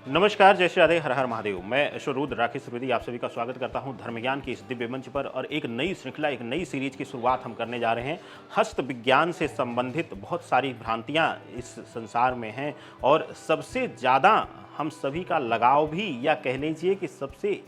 नमस्कार, जय श्री राधे, हर हर महादेव। मैं अश्वरूद्र राकेश त्रिवेदी आप सभी का स्वागत करता हूं धर्म ज्ञान के इस दिव्य मंच पर। और एक नई श्रृंखला, एक नई सीरीज की शुरुआत हम करने जा रहे हैं। हस्त विज्ञान से संबंधित बहुत सारी भ्रांतियां इस संसार में हैं और सबसे ज़्यादा हम सभी का लगाव भी, या कह लीजिए कि सबसे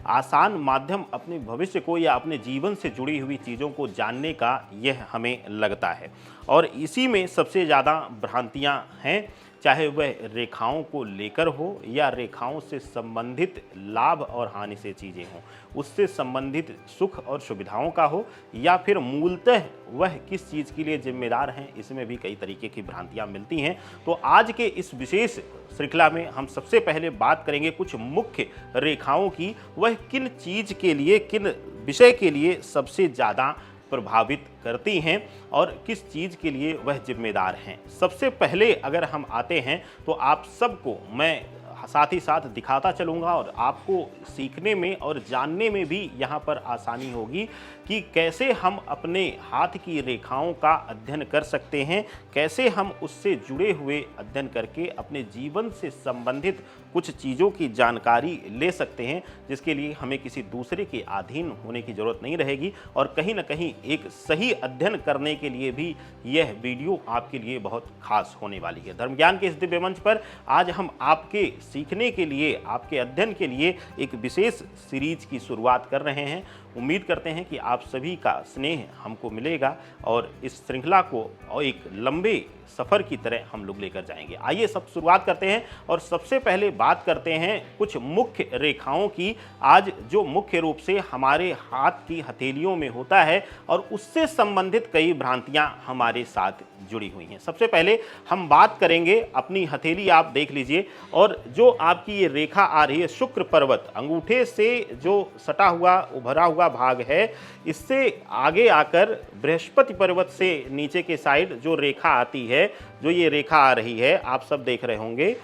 आसान माध्यम अपने भविष्य को या अपने जीवन से जुड़ी हुई चीज़ों को जानने का यह हमें लगता है। और इसी में सबसे ज़्यादा भ्रांतियां हैं, चाहे वह रेखाओं को लेकर हो या रेखाओं से संबंधित लाभ और हानि से चीज़ें हों, उससे संबंधित सुख और सुविधाओं का हो, या फिर मूलतः वह किस चीज़ के लिए जिम्मेदार हैं, इसमें भी कई तरीके की भ्रांतियां मिलती हैं। तो आज के इस विशेष श्रृंखला में हम सबसे पहले बात करेंगे कुछ मुख्य रेखाओं की, वह किन चीज़ के लिए, किन विषय के लिए सबसे ज़्यादा प्रभावित करती हैं और किस चीज़ के लिए वह जिम्मेदार हैं। सबसे पहले अगर हम आते हैं तो आप सबको मैं साथ ही साथ दिखाता चलूँगा और आपको सीखने में और जानने में भी यहाँ पर आसानी होगी कि कैसे हम अपने हाथ की रेखाओं का अध्ययन कर सकते हैं, कैसे हम उससे जुड़े हुए अध्ययन करके अपने जीवन से संबंधित कुछ चीज़ों की जानकारी ले सकते हैं, जिसके लिए हमें किसी दूसरे के अधीन होने की ज़रूरत नहीं रहेगी। और कहीं ना कहीं एक सही अध्ययन करने के लिए भी यह वीडियो आपके लिए बहुत खास होने वाली है। धर्म ज्ञान के इस दिव्य मंच पर आज हम आपके सीखने के लिए, आपके अध्ययन के लिए एक विशेष सीरीज की शुरुआत कर रहे हैं। उम्मीद करते हैं कि आप सभी का स्नेह हमको मिलेगा और इस श्रृंखला को और एक लंबे सफ़र की तरह हम लोग लेकर जाएंगे। आइए सब शुरुआत करते हैं और सबसे पहले बात करते हैं कुछ मुख्य रेखाओं की, आज जो मुख्य रूप से हमारे हाथ की हथेलियों में होता है और उससे संबंधित कई भ्रांतियां हमारे साथ जुड़ी हुई हैं। सबसे पहले हम बात करेंगे, अपनी हथेली आप देख लीजिए और जो आपकी ये रेखा आ रही है, शुक्र पर्वत अंगूठे से जो सटा हुआ उभरा हुआ भाग है, इससे आगे आकर बृहस्पति पर्वत से नीचे के साइड जो रेखा आती है, जो ये रेखा आ रही है, आप सब देख रहे होंगे,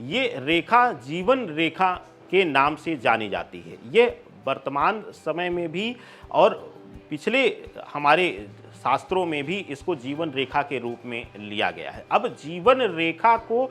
ये रेखा जीवन रेखा के नाम से जानी जाती है। ये वर्तमान समय में भी और पिछले हमारे शास्त्रों में भी इसको जीवन रेखा के रूप में लिया गया है। अब जीवन रेखा को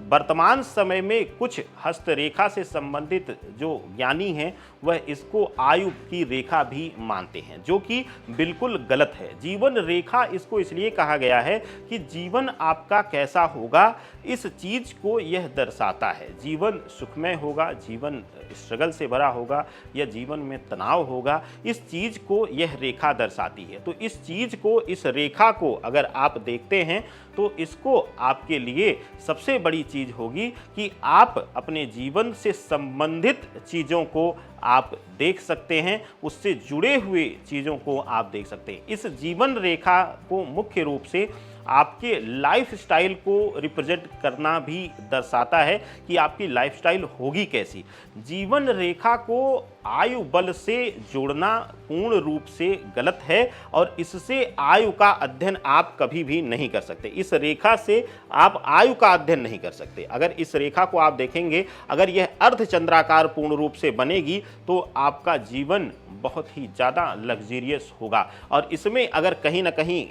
वर्तमान समय में कुछ हस्तरेखा से संबंधित जो ज्ञानी हैं वह इसको आयु की रेखा भी मानते हैं, जो कि बिल्कुल गलत है। जीवन रेखा इसको इसलिए कहा गया है कि जीवन आपका कैसा होगा, इस चीज़ को यह दर्शाता है। जीवन सुखमय होगा, जीवन स्ट्रगल से भरा होगा या जीवन में तनाव होगा, इस चीज़ को यह रेखा दर्शाती है। तो इस चीज़ को, इस रेखा को अगर आप देखते हैं तो इसको आपके लिए सबसे बड़ी चीज़ होगी कि आप अपने जीवन से संबंधित चीज़ों को आप देख सकते हैं, उससे जुड़े हुए चीज़ों को आप देख सकते हैं। इस जीवन रेखा को मुख्य रूप से आपके लाइफ स्टाइल को रिप्रेजेंट करना भी दर्शाता है कि आपकी लाइफ स्टाइल होगी कैसी। जीवन रेखा को आयु बल से जोड़ना पूर्ण रूप से गलत है और इससे आयु का अध्ययन आप कभी भी नहीं कर सकते। इस रेखा से आप आयु का अध्ययन नहीं कर सकते। अगर इस रेखा को आप देखेंगे, अगर यह अर्धचंद्राकार पूर्ण रूप से बनेगी तो आपका जीवन बहुत ही ज़्यादा लग्जरियस होगा। और इसमें अगर कहीं ना कहीं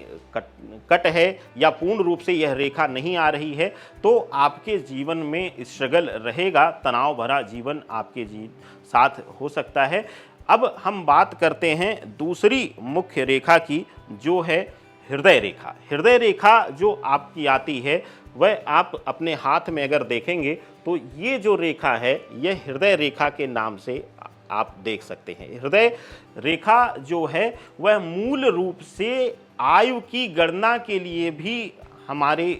कट है या पूर्ण रूप से यह रेखा नहीं आ रही है तो आपके जीवन में स्ट्रगल रहेगा, तनाव भरा जीवन आपके साथ हो सकता है। अब हम बात करते हैं दूसरी मुख्य रेखा की, जो है हृदय रेखा। हृदय रेखा जो आपकी आती है वह आप अपने हाथ में अगर देखेंगे तो ये जो रेखा है यह हृदय रेखा के नाम से आप देख सकते हैं। हृदय रेखा जो है वह मूल रूप से आयु की गणना के लिए भी हमारे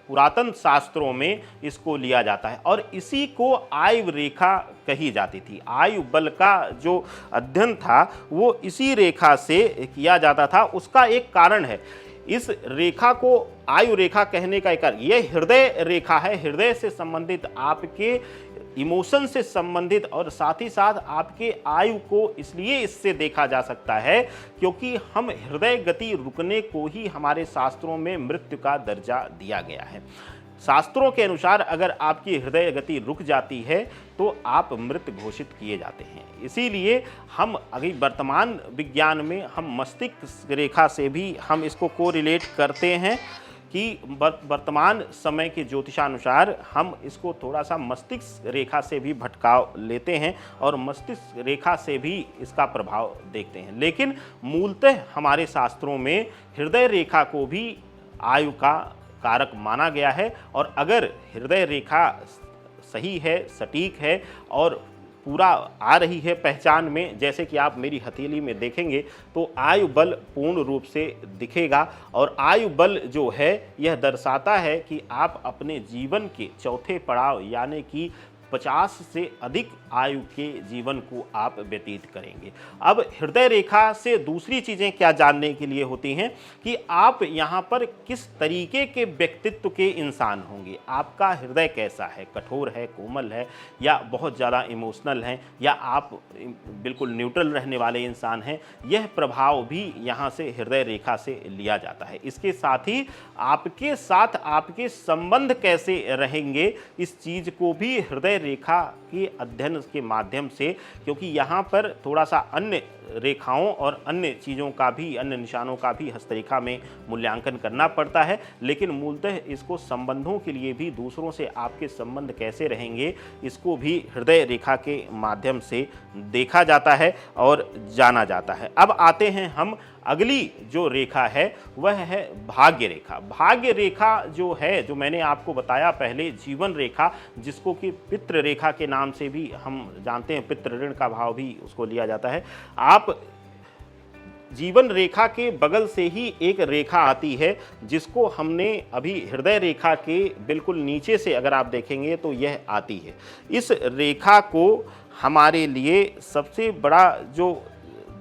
पुरातन शास्त्रों में इसको लिया जाता है और इसी को आयु रेखा कही जाती थी। आयु बल का जो अध्ययन था वो इसी रेखा से किया जाता था। उसका एक कारण है, इस रेखा को आयु रेखा कहने का एक कारण, यह हृदय रेखा है। हृदय से संबंधित, आपके इमोशन से संबंधित और साथ ही साथ आपके आयु को इसलिए इससे देखा जा सकता है क्योंकि हम हृदय गति रुकने को ही हमारे शास्त्रों में मृत्यु का दर्जा दिया गया है। शास्त्रों के अनुसार अगर आपकी हृदय गति रुक जाती है तो आप मृत घोषित किए जाते हैं। इसीलिए हम अभी वर्तमान विज्ञान में हम मस्तिष्क रेखा से भी हम इसको कोरिलेट करते हैं कि वर्तमान समय के ज्योतिषानुसार हम इसको थोड़ा सा मस्तिष्क रेखा से भी भटकाव लेते हैं और मस्तिष्क रेखा से भी इसका प्रभाव देखते हैं। लेकिन मूलतः हमारे शास्त्रों में हृदय रेखा को भी आयु का कारक माना गया है, और अगर हृदय रेखा सही है, सटीक है और पूरा आ रही है पहचान में, जैसे कि आप मेरी हथेली में देखेंगे तो आयु बल पूर्ण रूप से दिखेगा। और आयु बल जो है यह दर्शाता है कि आप अपने जीवन के चौथे पड़ाव यानी कि 50 से अधिक आयु के जीवन को आप व्यतीत करेंगे। अब हृदय रेखा से दूसरी चीज़ें क्या जानने के लिए होती हैं कि आप यहाँ पर किस तरीके के व्यक्तित्व के इंसान होंगे। आपका हृदय कैसा है, कठोर है, कोमल है, या बहुत ज़्यादा इमोशनल हैं, या आप बिल्कुल न्यूट्रल रहने वाले इंसान हैं। यह प्रभाव भी यहाँ से हृदय रेखा से लिया जाता है। इसके साथ ही आपके साथ आपके संबंध कैसे रहेंगे, इस चीज़ को भी हृदय रेखा के अध्ययन के माध्यम से, क्योंकि यहाँ पर थोड़ा सा अन्य रेखाओं और अन्य चीज़ों का भी, अन्य निशानों का भी हस्तरेखा में मूल्यांकन करना पड़ता है, लेकिन मूलतः इसको संबंधों के लिए भी, दूसरों से आपके संबंध कैसे रहेंगे, इसको भी हृदय रेखा के माध्यम से देखा जाता है और जाना जाता है। अब आते हैं हम अगली जो रेखा है वह है भाग्य रेखा। भाग्य रेखा जो है, जो मैंने आपको बताया पहले, जीवन रेखा, जिसको कि पितृ रेखा के नाम से भी हम जानते हैं, पितृ ऋण का भाव भी उसको लिया जाता है। आप जीवन रेखा के बगल से ही एक रेखा आती है जिसको हमने अभी हृदय रेखा के बिल्कुल नीचे से अगर आप देखेंगे तो यह आती है। इस रेखा को हमारे लिए सबसे बड़ा जो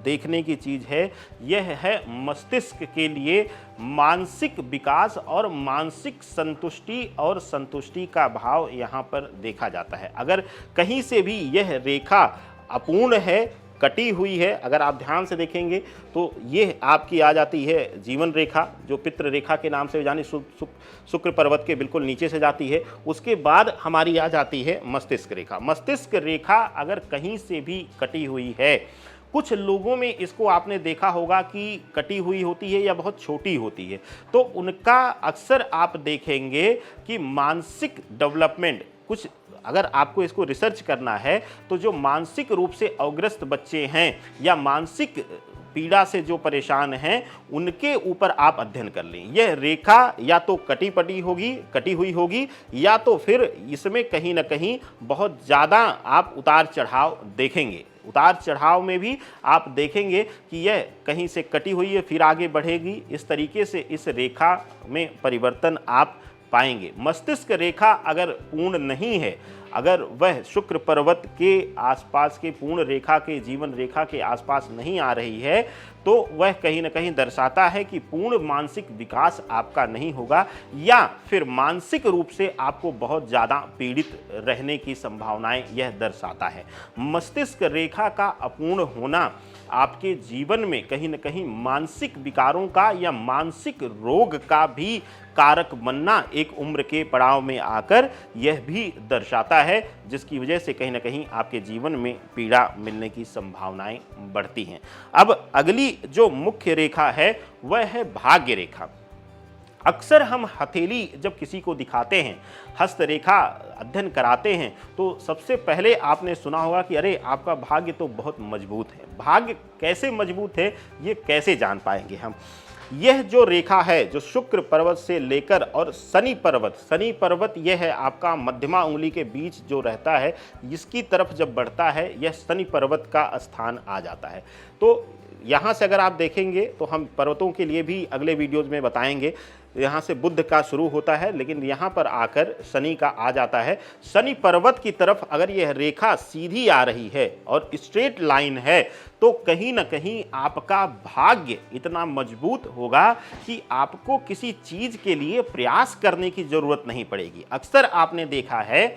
देखने की चीज़ है यह है मस्तिष्क के लिए मानसिक विकास और मानसिक संतुष्टि और संतुष्टि का भाव यहाँ पर देखा जाता है। अगर कहीं से भी यह रेखा अपूर्ण है, कटी हुई है, अगर आप ध्यान से देखेंगे तो ये आपकी आ जाती है जीवन रेखा, जो पितृ रेखा के नाम से जानी शुक्र पर्वत के बिल्कुल नीचे से जाती है। उसके बाद हमारी आ जाती है मस्तिष्क रेखा। मस्तिष्क रेखा अगर कहीं से भी कटी हुई है, कुछ लोगों में इसको आपने देखा होगा कि कटी हुई होती है या बहुत छोटी होती है, तो उनका अक्सर आप देखेंगे कि मानसिक डेवलपमेंट, कुछ अगर आपको इसको रिसर्च करना है तो जो मानसिक रूप से अवग्रस्त बच्चे हैं या मानसिक पीड़ा से जो परेशान हैं, उनके ऊपर आप अध्ययन कर लें। यह रेखा या तो कटी हुई होगी, या तो फिर इसमें कहीं ना कहीं बहुत ज़्यादा आप उतार चढ़ाव देखेंगे। उतार चढ़ाव में भी आप देखेंगे कि यह कहीं से कटी हुई है फिर आगे बढ़ेगी। इस तरीके से इस रेखा में परिवर्तन आप पाएंगे। मस्तिष्क रेखा अगर पूर्ण नहीं है, अगर वह शुक्र पर्वत के आसपास के पूर्ण रेखा के, जीवन रेखा के आसपास नहीं आ रही है, तो वह कहीं ना कहीं दर्शाता है कि पूर्ण मानसिक विकास आपका नहीं होगा, या फिर मानसिक रूप से आपको बहुत ज़्यादा पीड़ित रहने की संभावनाएं यह दर्शाता है। मस्तिष्क रेखा का अपूर्ण होना आपके जीवन में कहीं ना कहीं मानसिक विकारों का या मानसिक रोग का भी कारक बनना एक उम्र के पड़ाव में आकर यह भी दर्शाता है, जिसकी वजह से कहीं ना कहीं आपके जीवन में पीड़ा मिलने की संभावनाएं बढ़ती हैं। अब अगली जो मुख्य रेखा है वह है भाग्य रेखा। अक्सर हम हथेली जब किसी को दिखाते हैं, हस्तरेखा अध्ययन कराते हैं, तो सबसे पहले आपने सुना होगा कि अरे आपका भाग्य तो बहुत मजबूत है। भाग्य कैसे मजबूत है ये कैसे जान पाएंगे हम? यह जो रेखा है, जो शुक्र पर्वत से लेकर और शनि पर्वत यह है आपका मध्यमा उंगली के बीच जो रहता है, इसकी तरफ जब बढ़ता है यह शनि पर्वत का स्थान आ जाता है। तो यहाँ से अगर आप देखेंगे तो हम पर्वतों के लिए भी अगले वीडियोज़ में बताएंगे। यहाँ से बुध का शुरू होता है, लेकिन यहाँ पर आकर शनि का आ जाता है। शनि पर्वत की तरफ अगर यह रेखा सीधी आ रही है और स्ट्रेट लाइन है, तो कहीं ना कहीं आपका भाग्य इतना मजबूत होगा कि आपको किसी चीज़ के लिए प्रयास करने की ज़रूरत नहीं पड़ेगी। अक्सर आपने देखा है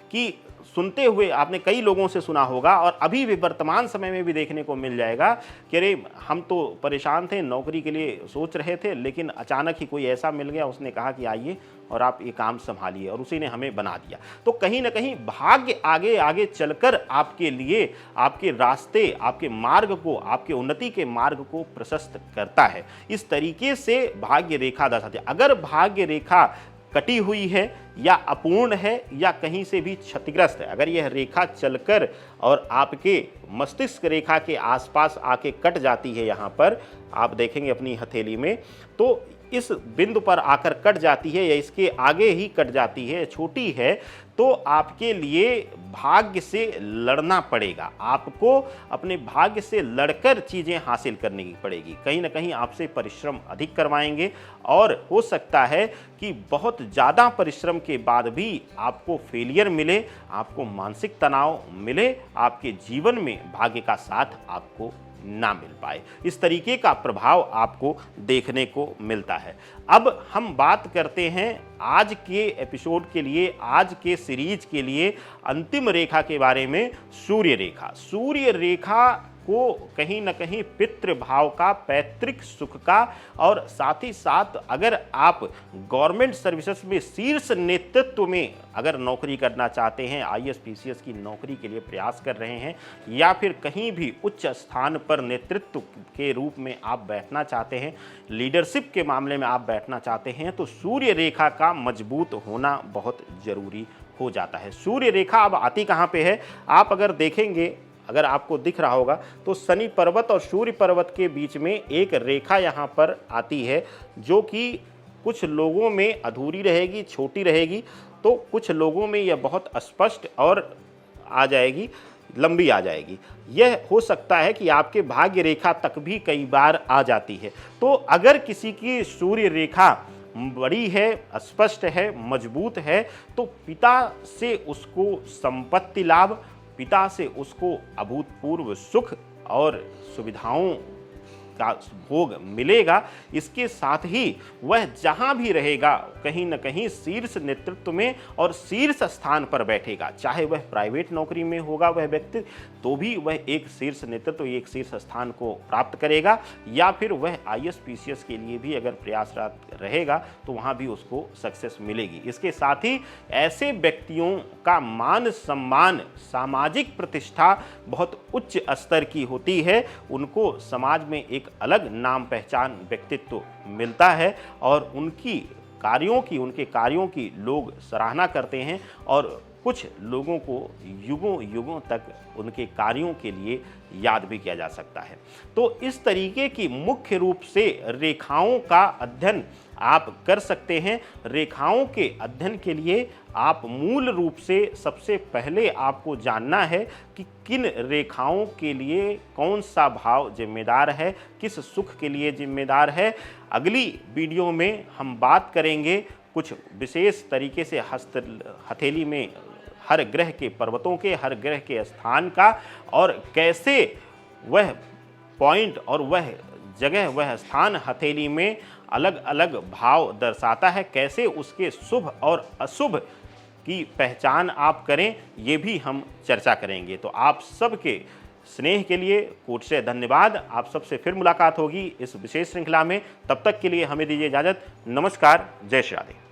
कि सुनते हुए आपने कई लोगों से सुना होगा और अभी भी वर्तमान समय में भी देखने को मिल जाएगा कि अरे हम तो परेशान थे, नौकरी के लिए सोच रहे थे, लेकिन अचानक ही कोई ऐसा मिल गया, उसने कहा कि आइए और आप ये काम संभालिए, और उसी ने हमें बना दिया। तो कहीं ना कहीं भाग्य आगे आगे चलकर आपके लिए आपके रास्ते, आपके मार्ग को, आपके उन्नति के मार्ग को प्रशस्त करता है। इस तरीके से भाग्य रेखा दर्शाती है। अगर भाग्य रेखा कटी हुई है या अपूर्ण है या कहीं से भी क्षतिग्रस्त है, अगर यह रेखा चलकर और आपके मस्तिष्क रेखा के आसपास आके कट जाती है, यहाँ पर आप देखेंगे अपनी हथेली में, तो इस बिंदु पर आकर कट जाती है या इसके आगे ही कट जाती है, छोटी है, तो आपके लिए भाग्य से लड़ना पड़ेगा। आपको अपने भाग्य से लड़कर चीज़ें हासिल करने की पड़ेगी। कहीं ना कहीं आपसे परिश्रम अधिक करवाएंगे और हो सकता है कि बहुत ज़्यादा परिश्रम के बाद भी आपको फेलियर मिले, आपको मानसिक तनाव मिले, आपके जीवन में भाग्य का साथ आपको ना मिल पाए। इस तरीके का प्रभाव आपको देखने को मिलता है। अब हम बात करते हैं आज के एपिसोड के लिए, आज के सीरीज के लिए अंतिम रेखा के बारे में, सूर्य रेखा। सूर्य रेखा को कहीं न कहीं पितृभाव का, पैतृक सुख का, और साथ ही साथ अगर आप गवर्नमेंट सर्विसेज में शीर्ष नेतृत्व में अगर नौकरी करना चाहते हैं, आईएएस पीसीएस की नौकरी के लिए प्रयास कर रहे हैं, या फिर कहीं भी उच्च स्थान पर नेतृत्व के रूप में आप बैठना चाहते हैं, लीडरशिप के मामले में आप बैठना चाहते हैं, तो सूर्य रेखा का मजबूत होना बहुत ज़रूरी हो जाता है। सूर्य रेखा अब आती कहाँ पे है? आप अगर देखेंगे, अगर आपको दिख रहा होगा, तो शनि पर्वत और सूर्य पर्वत के बीच में एक रेखा यहाँ पर आती है, जो कि कुछ लोगों में अधूरी रहेगी, छोटी रहेगी, तो कुछ लोगों में यह बहुत स्पष्ट और आ जाएगी, लंबी आ जाएगी। यह हो सकता है कि आपके भाग्य रेखा तक भी कई बार आ जाती है। तो अगर किसी की सूर्य रेखा बड़ी है, स्पष्ट है, मजबूत है, तो पिता से उसको संपत्ति लाभ, पिता से उसको अभूतपूर्व सुख और सुविधाओं का भोग मिलेगा। इसके साथ ही वह जहां भी रहेगा कहीं न कहीं शीर्ष नेतृत्व में और शीर्ष स्थान पर बैठेगा। चाहे वह प्राइवेट नौकरी में होगा वह व्यक्ति, तो भी वह एक शीर्ष नेतृत्व, एक शीर्ष स्थान को प्राप्त करेगा, या फिर वह आईएएस पीसीएस के लिए भी अगर प्रयासरत रहेगा तो वहां भी उसको सक्सेस मिलेगी। इसके साथ ही ऐसे व्यक्तियों का मान सम्मान, सामाजिक प्रतिष्ठा बहुत उच्च स्तर की होती है। उनको समाज में एक अलग नाम पहचान, व्यक्तित्व मिलता है और उनके कार्यों की लोग सराहना करते हैं, और कुछ लोगों को युगों युगों तक उनके कार्यों के लिए याद भी किया जा सकता है। तो इस तरीके की मुख्य रूप से रेखाओं का अध्ययन आप कर सकते हैं। रेखाओं के अध्ययन के लिए आप मूल रूप से सबसे पहले आपको जानना है कि किन रेखाओं के लिए कौन सा भाव जिम्मेदार है, किस सुख के लिए जिम्मेदार है। अगली वीडियो में हम बात करेंगे कुछ विशेष तरीके से हथेली में हर ग्रह के पर्वतों के, हर ग्रह के स्थान का, और कैसे वह पॉइंट और वह जगह, वह स्थान हथेली में अलग अलग भाव दर्शाता है, कैसे उसके शुभ और अशुभ की पहचान आप करें, ये भी हम चर्चा करेंगे। तो आप सबके स्नेह के लिए कोट से धन्यवाद। आप सबसे फिर मुलाकात होगी इस विशेष श्रृंखला में। तब तक के लिए हमें दीजिए इजाज़त। नमस्कार, जय श्री राधे।